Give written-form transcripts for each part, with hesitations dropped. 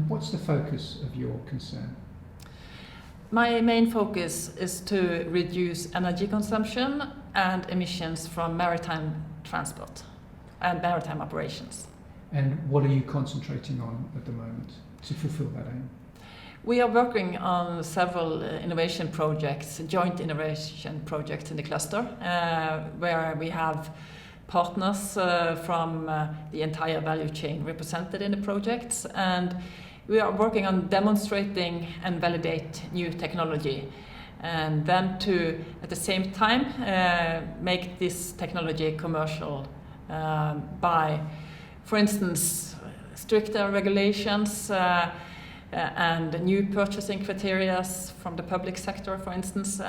What's the focus of your concern? My main focus is to reduce energy consumption and emissions from maritime transport and maritime operations. And what are you concentrating on at the moment to fulfill that aim? We are working on several innovation projects, joint innovation projects in the cluster, where we have partners from the entire value chain represented in the projects, and we are working on demonstrating and validate new technology, and then to, at the same time, make this technology commercial by, for instance, stricter regulations and new purchasing criteria from the public sector, for instance.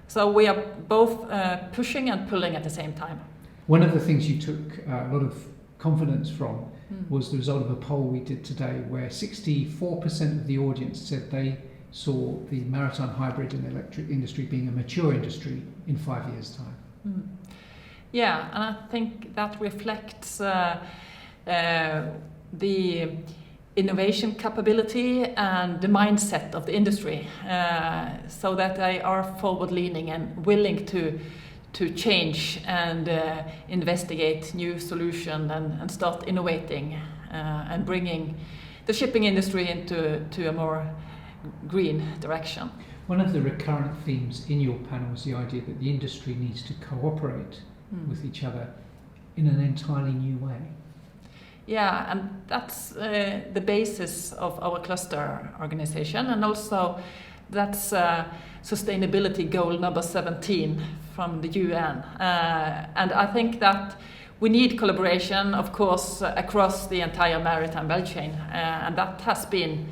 So we are both pushing and pulling at the same time. One of the things you took a lot of confidence from was the result of a poll we did today, where 64% of the audience said they saw the maritime hybrid and electric industry being a mature industry in 5 years' time. Yeah, and I think that reflects the innovation capability and the mindset of the industry, so that they are forward-leaning and willing to change and investigate new solutions and start innovating and bringing the shipping industry into a more green direction. One of the recurrent themes in your panel is the idea that the industry needs to cooperate with each other in an entirely new way. Yeah, and that's the basis of our cluster organization, and also that's sustainability goal number 17 from the UN. And I think that we need collaboration, of course, across the entire maritime value chain, and that has been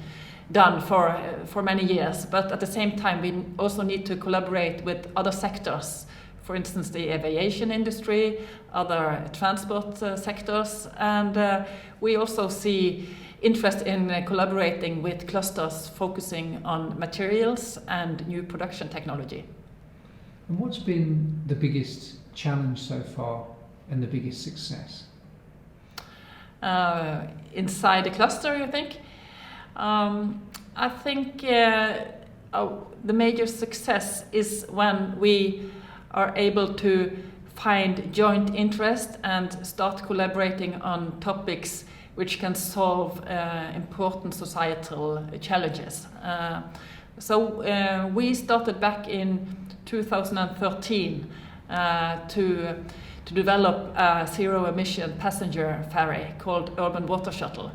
done for many years. But at the same time, we also need to collaborate with other sectors, for instance, the aviation industry, other transport sectors, and we also see interest in collaborating with clusters focusing on materials and new production technology. And what's been the biggest challenge so far and the biggest success? Inside the cluster, you think? I think the major success is when we are able to find joint interest and start collaborating on topics which can solve important societal challenges. So we started back in 2013 to develop a zero-emission passenger ferry called Urban Water Shuttle.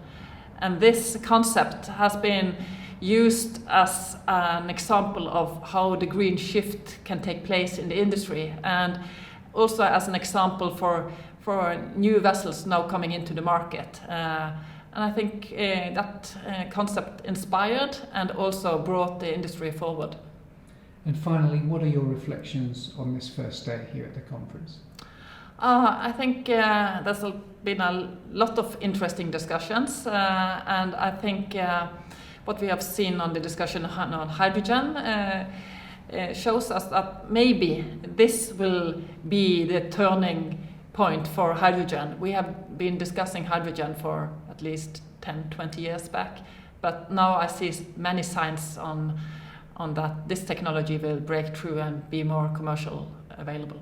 And this concept has been used as an example of how the green shift can take place in the industry, and also as an example for new vessels now coming into the market. And I think that concept inspired and also brought the industry forward. And finally, what are your reflections on this first day here at the conference? I think there's been a lot of interesting discussions, and I think what we have seen on the discussion on hydrogen shows us that maybe this will be the turning point for hydrogen. We have been discussing hydrogen for at least 10-20 years back, but now I see many signs on that this technology will break through and be more commercial available.